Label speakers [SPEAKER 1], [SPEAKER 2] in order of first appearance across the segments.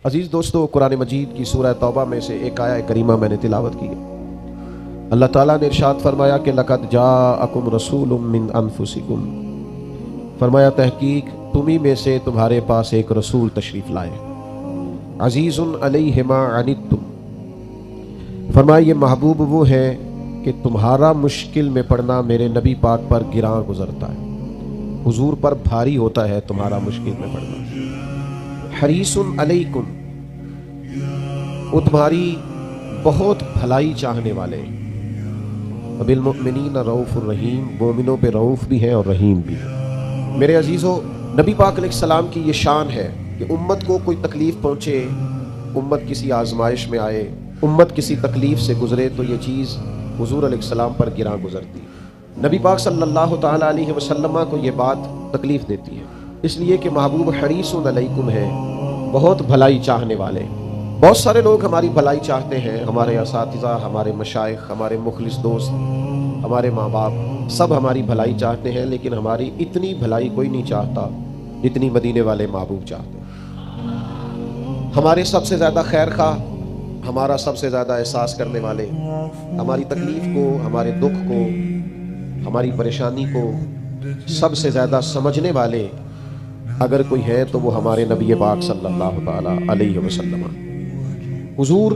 [SPEAKER 1] عزیز دوستو، قرآن مجید کی سورہ توبہ میں سے ایک آیہ کریمہ میں نے تلاوت کی ہے۔ اللہ تعالیٰ نے ارشاد فرمایا کہ لَقَدْ جَاءَكُمْ رَسُولٌ مِّنْ أَنفُسِكُمْ، فرمایا تحقیق تمہیں میں سے تمہارے پاس ایک رسول تشریف لائے، عزیزٌ علیہ ما عنتم، فرمایا یہ محبوب وہ ہے کہ تمہارا مشکل میں پڑنا میرے نبی پاک پر گراں گزرتا ہے، حضور پر بھاری ہوتا ہے تمہارا مشکل میں پڑنا۔ حریص علیکم، وہ تمہاری بہت بھلائی چاہنے والے، بالمؤمنین رؤوف الرحیم، مومنوں پہ رؤوف بھی ہیں اور رحیم بھی۔ میرے عزیزو، نبی پاک علیہ السلام کی یہ شان ہے کہ امت کو کوئی تکلیف پہنچے، امت کسی آزمائش میں آئے، امت کسی تکلیف سے گزرے تو یہ چیز حضور علیہ السلام پر گراں گزرتی ہے۔ نبی پاک صلی اللہ تعالیٰ علیہ وسلم کو یہ بات تکلیف دیتی ہے، اس لیے کہ محبوب حریص علیکم ہے، بہت بھلائی چاہنے والے۔ بہت سارے لوگ ہماری بھلائی چاہتے ہیں، ہمارے اساتذہ، ہمارے مشائخ، ہمارے مخلص دوست، ہمارے ماں باپ، سب ہماری بھلائی چاہتے ہیں، لیکن ہماری اتنی بھلائی کوئی نہیں چاہتا جتنی مدینے والے محبوب چاہتے ہیں۔ ہمارے سب سے زیادہ خیر خواہ، ہمارا سب سے زیادہ احساس کرنے والے، ہماری تکلیف کو، ہمارے دکھ کو، ہماری پریشانی کو سب سے زیادہ سمجھنے والے اگر کوئی ہے تو وہ ہمارے نبی پاک صلی اللہ تعالیٰ علیہ وسلم۔ حضور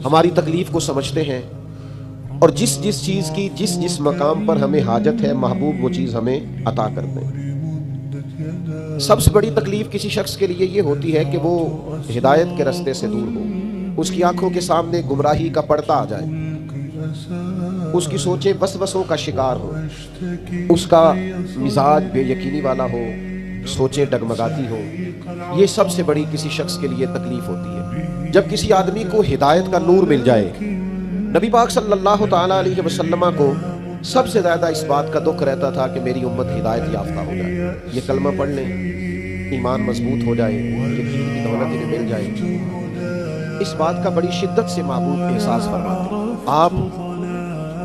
[SPEAKER 1] ہماری تکلیف کو سمجھتے ہیں، اور جس جس چیز کی جس جس مقام پر ہمیں حاجت ہے محبوب وہ چیز ہمیں عطا کرتے ہیں۔ سب سے بڑی تکلیف کسی شخص کے لیے یہ ہوتی ہے کہ وہ ہدایت کے رستے سے دور ہو، اس کی آنکھوں کے سامنے گمراہی کا پردہ آ جائے، اس کی سوچیں وسوسوں کا شکار ہو، اس کا مزاج بے یقینی والا ہو، سوچیں ڈگمگاتی ہو۔ یہ سب سے بڑی کسی شخص کے لیے تکلیف ہوتی ہے۔ جب کسی آدمی کو ہدایت کا نور مل جائے، نبی پاک صلی اللہ تعالیٰ علیہ وسلم کو سب سے زیادہ اس بات کا دکھ رہتا تھا کہ میری امت ہدایت یافتہ ہو جائے، یہ کلمہ پڑھ لیں، ایمان مضبوط ہو جائے، یقین کی دولت انہیں مل جائے۔ اس بات کا بڑی شدت سے محبوب احساس فرماتے ہیں۔ آپ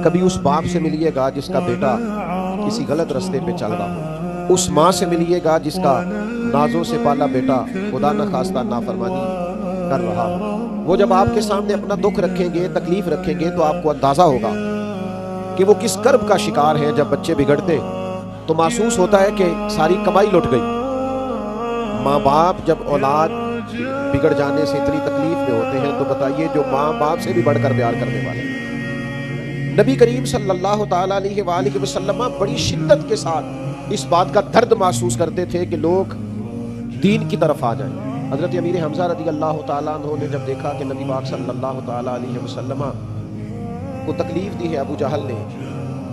[SPEAKER 1] کبھی اس باپ سے ملیے گا جس کا بیٹا کسی غلط رستے پہ چل رہا ہو، اس ماں سے ملیے گا جس کا نازوں سے پالا بیٹا خدا نہ خواستہ نافرمانی کر رہا ہو۔ وہ جب آپ کے سامنے اپنا دکھ رکھیں گے، تکلیف رکھیں گے، تو آپ کو اندازہ ہوگا کہ وہ کس کرب کا شکار ہے۔ جب بچے بگڑتے تو محسوس ہوتا ہے کہ ساری کمائی لٹ گئی۔ ماں باپ جب اولاد بگڑ جانے سے اتنی تکلیف میں ہوتے ہیں تو بتائیے جو ماں باپ سے بھی بڑھ کر پیار کرنے والے۔ نبی کریم صلی اللہ تعالیٰ علیہ وآلہ وسلم بڑی شدت کے ساتھ اس بات کا درد محسوس کرتے تھے کہ لوگ دین کی طرف آ جائیں۔ حضرت امیر حمزہ رضی اللہ تعالیٰ عنہ نے جب دیکھا کہ نبی پاک صلی اللہ تعالیٰ علیہ وسلم کو تکلیف دی ہے ابو جہل نے،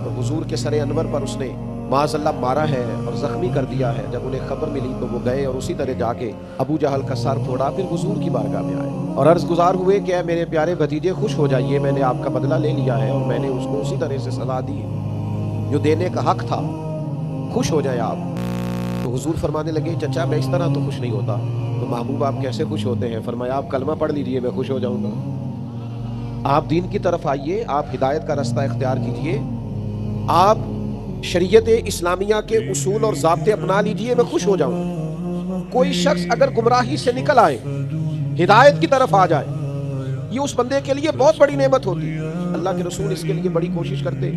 [SPEAKER 1] اور حضور کے سر انور پر اس نے معاذ اللہ مارا ہے اور زخمی کر دیا ہے، جب انہیں خبر ملی تو وہ گئے اور اسی طرح جا کے ابو جہل کا سر پھوڑا، پھر حضور کی بارگاہ میں آئے اور عرض گزار ہوئے کہ اے میرے پیارے بھتیجے خوش ہو جائیے، میں نے آپ کا بدلہ لے لیا ہے اور میں نے اس کو اسی طرح سے سزا دی جو دینے کا حق تھا، خوش ہو جائے آپ۔ تو حضور فرمانے لگے چچا میں اس طرح تو خوش نہیں ہوتا۔ تو محبوب آپ کیسے خوش ہوتے ہیں؟ فرمایا آپ کلمہ پڑھ لیجئے میں خوش ہو جاؤں گا، آپ دین کی طرف آئیے، آپ ہدایت کا رستہ اختیار کیجئے، آپ شریعت اسلامیہ کے اصول اور ضابطے اپنا لیجئے، میں خوش ہو جاؤں۔ کوئی شخص اگر گمراہی سے نکل آئے، ہدایت کی طرف آ جائے، یہ اس بندے کے لیے بہت بڑی نعمت ہوتی ہے۔ اللہ کے رسول اس کے لیے بڑی کوشش کرتے،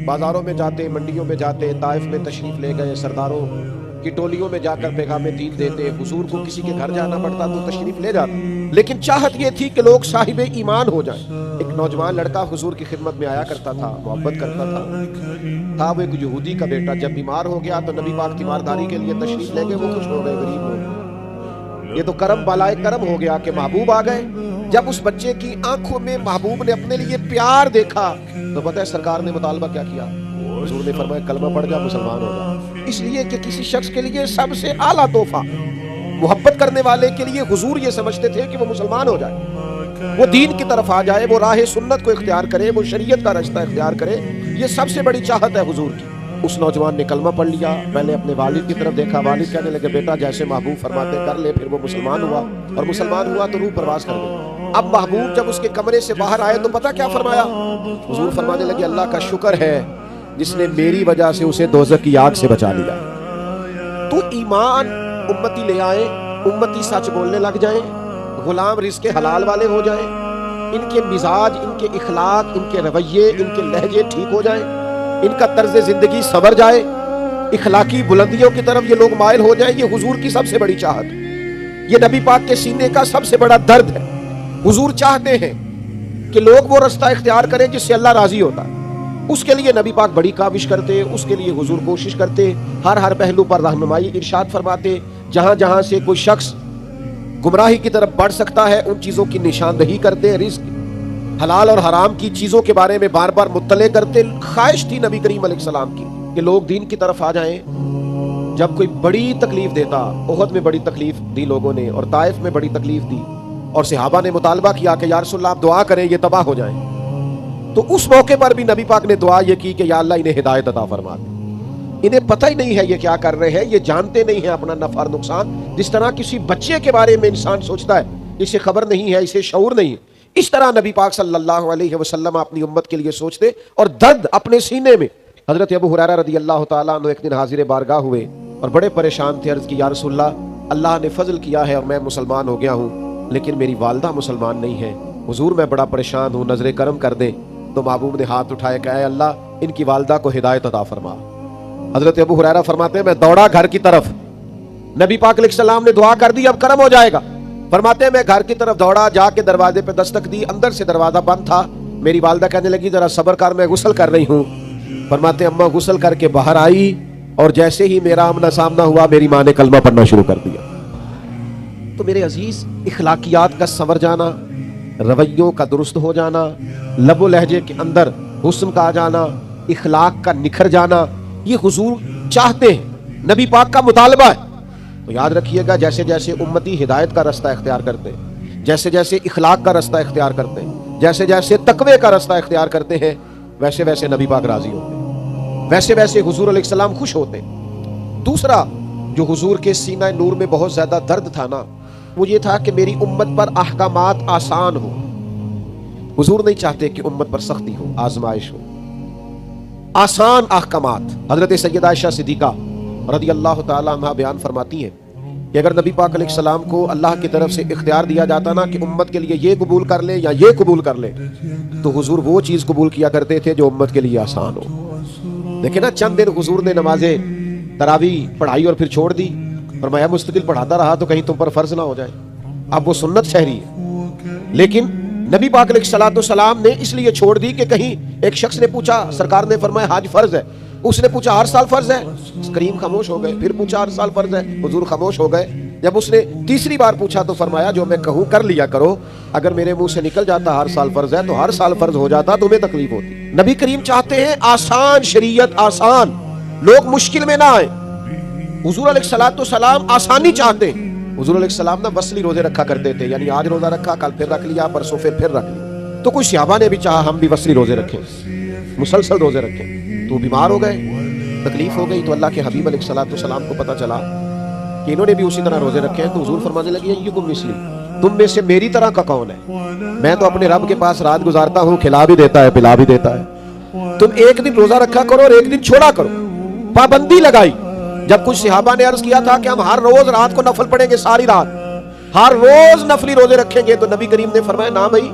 [SPEAKER 1] بازاروں میں جاتے، منڈیوں میں جاتے، طائف میں تشریف لے گئے، سرداروں کی ٹولیوں میں جا کر پیغام دین دیتے، حضور کو کسی کے گھر جانا پڑتا تو تشریف لے جاتے، لیکن چاہت یہ تھی کہ لوگ صاحب ایمان ہو جائیں۔ ایک نوجوان لڑکا حضور کی خدمت میں آیا کرتا تھا، محبت کرتا تھا وہ ایک یہودی کا بیٹا، جب بیمار ہو گیا تو نبی پاک تیمارداری کے لیے تشریف لے گئے، وہ خوش ہو گئے، غریب لوگ۔ یہ تو کرم بالائے کرم ہو گیا کہ محبوب آ گئے۔ جب اس بچے کی آنکھوں میں محبوب نے اپنے لیے پیار دیکھا تو پتہ ہے سرکار نے مطالبہ کیا کیا؟ حضور نے فرمایا کلمہ پڑھ جا، مسلمان ہو جا۔ اس لیے کہ کسی شخص کے لیے سب سے اعلیٰ تحفہ، محبت کرنے والے کے لیے حضور یہ سمجھتے تھے کہ وہ مسلمان ہو جائے، وہ دین کی طرف آ جائے، وہ راہ سنت کو اختیار کرے، وہ شریعت کا رستہ اختیار کرے، یہ سب سے بڑی چاہت ہے حضور کی۔ اس نوجوان نے کلمہ پڑھ لیا، پہلے اپنے والد کی طرف دیکھا، والد کہنے لگے بیٹا جیسے محبوب فرماتے کر لے، پھر وہ مسلمان ہوا، اور مسلمان ہوا تو روح پرواز کر گئی۔ اب محبوب جب اس کے کمرے سے باہر آئے تو پتہ کیا فرمایا؟ حضور فرمانے لگے اللہ کا شکر ہے جس نے میری وجہ سے اسے دوزخ کی آگ سے بچا لیا۔ تو ایمان امتی لے آئے، امتی سچ بولنے لگ جائیں، غلام رزق حلال والے ہو جائیں، ان کے مزاج، ان کے اخلاق، ان کے رویے، ان کے لہجے ٹھیک ہو جائیں، ان کا طرز زندگی سنور جائے، اخلاقی بلندیوں کی طرف یہ لوگ مائل ہو جائیں، یہ حضور کی سب سے بڑی چاہت ہے، یہ نبی پاک کے سینے کا سب سے بڑا درد ہے۔ حضور چاہتے ہیں کہ لوگ وہ رستہ اختیار کریں جس سے اللہ راضی ہوتا ہے، اس کے لیے نبی پاک بڑی کاوش کرتے، اس کے لیے حضور کوشش کرتے، ہر پہلو پر رہنمائی ارشاد فرماتے، جہاں جہاں سے کوئی شخص گمراہی کی طرف بڑھ سکتا ہے ان چیزوں کی نشاندہی کرتے، رزق حلال اور حرام کی چیزوں کے بارے میں بار بار مطلع کرتے۔ خواہش تھی نبی کریم علیہ السلام کی کہ لوگ دین کی طرف آ جائیں۔ جب کوئی بڑی تکلیف دیتا، احد میں بڑی تکلیف دی لوگوں نے اور طائف میں بڑی تکلیف دی، اور صحابہ نے مطالبہ کیا کہ یا رسول اللہ آپ دعا کریں یہ تباہ ہو جائیں، تو اس موقع پر بھی نبی پاک نے دعا یہ کی کہ یا اللہ انہیں ہدایت عطا فرما دے۔ انہیں پتہ ہی نہیں ہے یہ کیا کر رہے ہیں، یہ جانتے نہیں ہیں اپنا نفع اور نقصان۔ جس طرح کسی بچے کے بارے میں انسان سوچتا ہے، اسے خبر نہیں ہے، اسے شعور نہیں ہے، اس طرح نبی پاک صلی اللہ علیہ وسلم اپنی امت کے لیے سوچتے اور درد اپنے سینے میں۔ حضرت ابو ہریرہ رضی اللہ تعالیٰ عنہ ایک دن حاضر بارگاہ ہوئے اور بڑے پریشان تھے، عرض کی یا رسول اللہ، اللہ نے فضل کیا ہے اور میں مسلمان ہو گیا ہوں، لیکن میری والدہ مسلمان نہیں ہے، حضور میں بڑا پریشان ہوں، نظر کرم کر دیں۔ تو محبوب نے ہاتھ اٹھائے کہ اے اللہ ان کی والدہ کو ہدایت عطا فرما۔ حضرت ابو ہریرہ فرماتے ہیں میں دوڑا گھر کی طرف، نبی پاک علیہ السلام نے دعا کر دی اب کرم ہو جائے گا، فرماتے ہیں میں گھر کی طرف دوڑا، جا کے دروازے پہ دستک دی، اندر سے دروازہ بند تھا، میری والدہ کہنے لگی ذرا صبر کر میں غسل کر رہی ہوں۔ فرماتے ہیں اماں غسل کر کے باہر آئی اور جیسے ہی میرا آمنا سامنا ہوا میری ماں نے کلمہ پڑھنا شروع کر دیا۔ تو میرے عزیز، اخلاقیات کا سنور جانا، رویوں کا درست ہو جانا، لب و لہجے کے اندر حسن کا آ جانا، اخلاق کا نکھر جانا، یہ حضور چاہتے ہیں، نبی پاک کا مطالبہ ہے۔ تو یاد رکھیے گا جیسے جیسے امتی ہدایت کا رستہ اختیار کرتے ہیں، جیسے جیسے اخلاق کا رستہ اختیار کرتے ہیں، جیسے جیسے تقوی کا رستہ اختیار کرتے ہیں، ویسے ویسے نبی پاک راضی ہوتے ہیں، ویسے ویسے حضور علیہ السلام خوش ہوتے ہیں۔ دوسرا جو حضور کے سینہ نور میں بہت زیادہ درد تھا نا، وہ یہ تھا کہ میری امت پر احکامات آسان ہو۔ حضور نہیں چاہتے کہ امت پر سختی ہو، آزمائش ہو، آسان احکامات۔ حضرت سیدہ عائشہ صدیقہ رضی اللہ تعالی عنہ بیان فرماتی ہیں کہ اگر نبی پاک علیہ السلام کو اللہ کی طرف سے اختیار دیا جاتا نا کہ امت کے لیے یہ قبول کر لیں یا یہ قبول کر لیں، تو حضور وہ چیز قبول کیا کرتے تھے جو امت کے لیے آسان ہو۔ دیکھیں نا چند دن حضور نے نمازیں تراویح پڑھائی اور پھر چھوڑ دی، اور میں مستقل پڑھاتا رہا تو کہیں تم پر فرض نہ ہو جائے، اب وہ سنت شہری ہے۔ لیکن نبی پاک علیہ السلام نے اس لیے چھوڑ دی کہ کہیں ایک شخص نے پوچھا، سرکار نے فرمایا حج فرض ہے، اس نے پوچھا ہر سال فرض ہے، کریم خاموش ہو گئے، پھر پوچھا ہر سال فرض ہے، حضور خاموش ہو گئے۔ جب اس نے تیسری بار پوچھا تو فرمایا جو میں کہوں کر لیا کرو، اگر میرے منہ سے نکل جاتا ہر سال فرض ہے تو ہر سال فرض ہو جاتا، تمہیں تکلیف ہوتی۔ نبی کریم چاہتے ہیں آسان شریعت، آسان، لوگ مشکل میں نہ آئیں۔ حضور علیہ السلام آسانی چاہتے ہیں۔ حضور علیہ السلام نا وصلی روزے رکھا کرتے تھے، یعنی آج روزہ رکھا، کل پھر رکھ لیا، پرسوں پھر رکھ لیا۔ تو کچھ صحابہ نے بھی چاہا ہم بھی وصلی روزے رکھیں، مسلسل روزے رکھیں، تو بیمار ہو گئے، تکلیف ہو گئی، تو اللہ کے حبیب علیہ السلام کو پتہ چلا کہ انہوں نے بھی اسی طرح روزے رکھے ہیں، تو حضور فرمانے لگے ایکم مثلی، تم میں سے میری طرح کا کون ہے؟ میں تو اپنے رب کے پاس رات گزارتا ہوں، کھلا بھی دیتا ہے پلا بھی دیتا ہے، تم ایک دن روزہ رکھا کرو اور ایک دن چھوڑا کرو۔ پابندی لگائی۔ جب کچھ صحابہ نے عرض کیا تھا کہ ہم ہر روز رات کو نفل پڑھیں گے، ساری رات ہر روز نفلی روزے رکھیں گے، تو نبی کریم نے فرمایا نہ بھائی،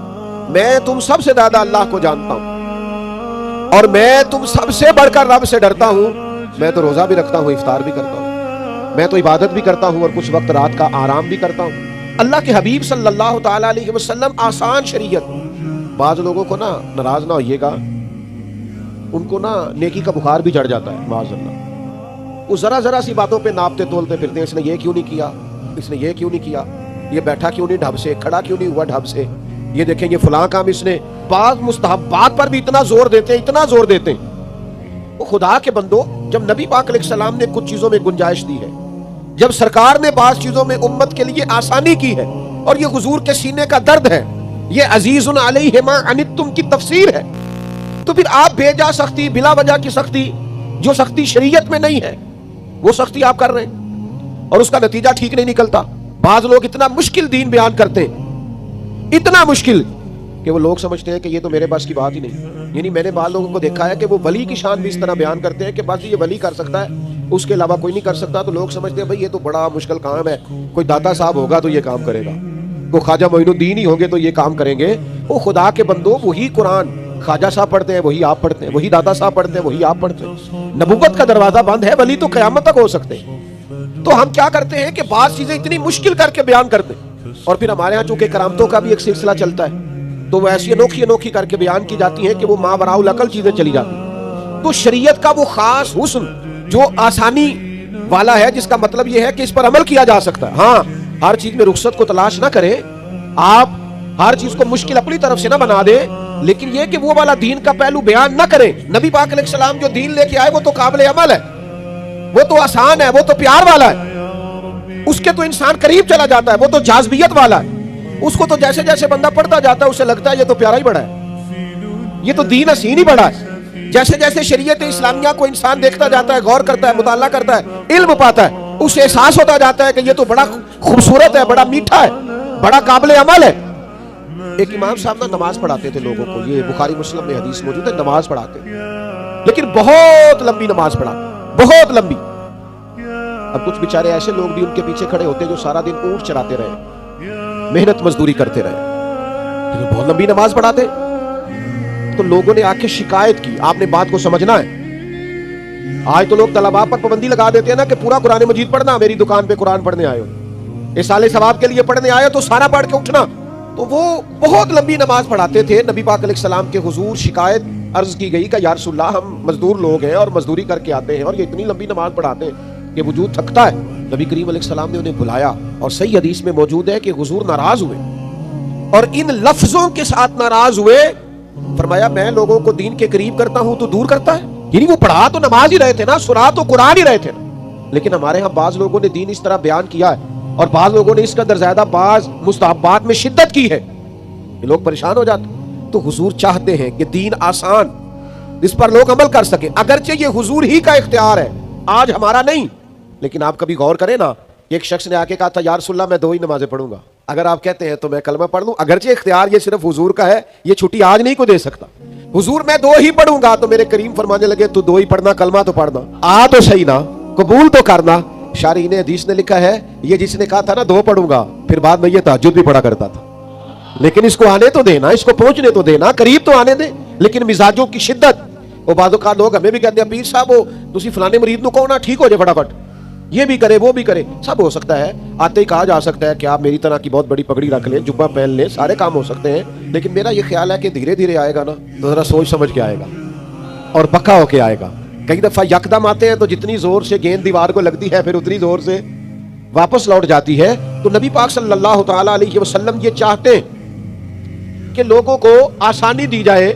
[SPEAKER 1] میں تم سب سے زیادہ اللہ کو جانتا ہوں اور میں تم سب سے بڑھ کر رب سے ڈرتا ہوں، میں تو روزہ بھی رکھتا ہوں، افطار بھی کرتا ہوں، میں تو عبادت بھی کرتا ہوں اور کچھ وقت رات کا آرام بھی کرتا ہوں۔ اللہ کے حبیب صلی اللہ تعالی علیہ وسلم آسان شریعت۔ بعض لوگوں کو نا ناراض نہ ہوئیے گا، ان کو نا نیکی کا بخار بھی چڑھ جاتا ہے معاذ اللہ، وہ ذرا سی باتوں پہ ناپتے تولتے پھرتے ہیں، اس نے یہ کیوں نہیں کیا، اس نے یہ کیوں نہیں کیا، یہ بیٹھا کیوں نہیں ڈھب سے، کھڑا کیوں نہیں ہوا ڈھب سے، یہ دیکھیں یہ فلاں کام اس نے۔ بعض مستحبات پر بھی اتنا زور دیتے ہیں، اتنا زور دیتے ہیں۔ وہ خدا کے بندو، جب نبی پاک علیہ السلام نے کچھ چیزوں میں گنجائش دی ہے، جب سرکار نے بعض چیزوں میں امت کے لیے آسانی کی ہے، اور یہ حضور کے سینے کا درد ہے، یہ عزیز علیہ ما عنتم کی تفسیر ہے، تو پھر آپ بے جا سختی، بلا وجہ کی سختی، جو سختی شریعت میں نہیں ہے وہ سختی آپ کر رہے ہیں، اور اس کا نتیجہ ٹھیک نہیں نکلتا۔ بعض لوگ اتنا مشکل دین بیان کرتے ہیں، اتنا مشکل کہ وہ لوگ سمجھتے ہیں کہ یہ تو میرے پاس کی بات ہی نہیں۔ یعنی میں نے بعض لوگوں کو دیکھا ہے کہ وہ ولی کی شان بھی اس طرح بیان کرتے ہیں کہ بس یہ ولی کر سکتا ہے، اس کے علاوہ کوئی نہیں کر سکتا، تو لوگ سمجھتے ہیں بھئی یہ تو بڑا مشکل کام ہے، کوئی داتا صاحب ہوگا تو یہ کام کرے گا۔ وہ خواجہ معین ہی ہوں گے تو یہ کام کریں گے. وہ خدا کے بندو وہی قرآن خواجہ صاحب پڑھتے ہیں وہی آپ پڑھتے ہیں, وہی دادا صاحب پڑھتے ہیں وہی آپ پڑھتے ہیں. نبوت کا دروازہ بند ہے, ولی تو قیامت تک ہو سکتے ہیں. تو ہم کیا کرتے ہیں کہ بعض چیزیں اتنی مشکل کر کے بیان کرتے ہیں, اور پھر ہمارے ہاں چونکہ کرامتوں کا بھی ایک سلسلہ چلتا ہے تو وہ ایسی انوکھی کر کے بیان کی جاتی ہیں کہ وہ ماوراء العقل چیزیں چلی جاتی ہیں. تو شریعت کا وہ خاص حسن جو آسانی والا ہے, جس کا مطلب یہ ہے کہ اس پر عمل کیا جا سکتا ہے. ہاں, ہر چیز میں رخصت کو تلاش نہ کریں, آپ ہر چیز کو مشکل اپنی طرف سے نہ بنا دیں, لیکن یہ کہ وہ والا دین کا پہلو بیان نہ کریں. نبی پاک علیہ السلام جو دین لے کے آئے وہ تو قابل عمل ہے, وہ تو آسان ہے, وہ تو پیار والا ہے, اس کے تو انسان قریب چلا جاتا ہے, وہ تو جاذبیت والا ہے. اس کو تو جیسے جیسے بندہ پڑھتا جاتا ہے اسے لگتا ہے یہ تو پیارا ہی بڑا ہے, یہ تو دین حسین ہی بڑا ہے. جیسے جیسے شریعت اسلامیہ کو انسان دیکھتا جاتا ہے, غور کرتا ہے, مطالعہ کرتا ہے, علم پاتا ہے, اسے احساس ہوتا جاتا ہے کہ یہ تو بڑا خوبصورت ہے, بڑا میٹھا ہے, بڑا قابل عمل ہے. ایک امام صاحب نا نماز پڑھاتے تھے لوگوں کو, یہ بخاری مسلم میں حدیث موجود ہے, نماز پڑھاتے لیکن بہت لمبی نماز پڑھاتے, بہت لمبی. اب کچھ بیچارے ایسے لوگ بھی ان کے پیچھے کھڑے ہوتے جو سارا دن اونٹ چراتے رہے, محنت مزدوری کرتے رہے, لیکن بہت لمبی نماز پڑھاتے. تو لوگوں نے آ کے شکایت کی, آپ نے بات کو سمجھنا ہے. آج تو لوگ طلباء پر پابندی لگا دیتے ہیں نا کہ پورا قرآن مجید پڑھنا, میری دکان پہ قرآن پڑھنے آئے ہو, اصالے ثواب کے لیے پڑھنے آئے تو سارا پڑھ کے اٹھنا. تو وہ بہت لمبی نماز پڑھاتے تھے. نبی پاک علیہ السلام کے حضور شکایت عرض کی گئی کہ یا رسول اللہ, ہم مزدور لوگ ہیں اور مزدوری کر کے آتے ہیں اور یہ اتنی لمبی نماز پڑھاتے ہیں کہ وجود تھکتا ہے. نبی کریم علیہ السلام نے انہیں بلایا, اور صحیح حدیث میں موجود ہے کہ حضور ناراض ہوئے, اور ان لفظوں کے ساتھ ناراض ہوئے. فرمایا میں لوگوں کو دین کے قریب کرتا ہوں تو دور کرتا ہے. یعنی وہ پڑھا تو نماز ہی رہے تھے نا, سنا تو قرآن ہی رہے تھے نا, لیکن ہمارے ہاں بعض لوگوں نے دین اس طرح بیان کیا ہے, اور بعض لوگوں نے اس کا درزیادہ بعض مستحبات میں شدت کی ہے, یہ لوگ پریشان ہو جاتے. تو حضور چاہتے ہیں کہ دین آسان, اس پر لوگ عمل کر سکیں, اگرچہ یہ حضور ہی کا اختیار ہے, آج ہمارا نہیں. لیکن آپ کبھی غور کریں نا, ایک شخص نے آ کے کہا تھا یا رسول اللہ میں 2 ہی نمازیں پڑھوں گا. اگر آپ کہتے ہیں تو میں کلمہ پڑھ لوں, اگرچہ اختیار یہ صرف حضور کا ہے, یہ چھٹی آج نہیں کو دے سکتا. حضور میں 2 ہی پڑھوں گا, تو میرے کریم فرمانے لگے تو 2 ہی پڑھنا, کلمہ تو پڑھنا, آ تو صحیح نا, قبول تو کرنا. شارحین حدیث نے لکھا ہے یہ جس نے کہا تھا نا 2 پڑھوں گا, پھر بعد میں یہ تہجد بھی پڑھا کرتا تھا. لیکن اس کو آنے تو دینا, اس کو پہنچنے تو دینا, قریب تو آنے دے. لیکن مزاجوں کی شدت, وہ بعض اوقات لوگ ہمیں بھی کہتے ہیں پیر صاحب وہ تسی فلانے مریض نو کہو نا ٹھیک ہو جائے فٹافٹ, یہ بھی کرے وہ بھی کرے. سب ہو سکتا ہے, آتے ہی کہا جا سکتا ہے کہ آپ میری طرح کی بہت بڑی پگڑی رکھ لیں, جبہ پہن لیں, سارے کام ہو سکتے ہیں. لیکن میرا یہ خیال ہے کہ دھیرے دھیرے آئے گا نا تو ذرا سوچ سمجھ کے آئے گا اور پکا ہو کے آئے گا. کئی دفعہ یکدم آتے ہیں تو جتنی زور سے گیند دیوار کو لگتی ہے پھر اتنی زور سے واپس لوٹ جاتی ہے. تو نبی پاک صلی اللہ تعالی علیہ وسلم یہ چاہتے ہیں کہ لوگوں کو آسانی دی جائے.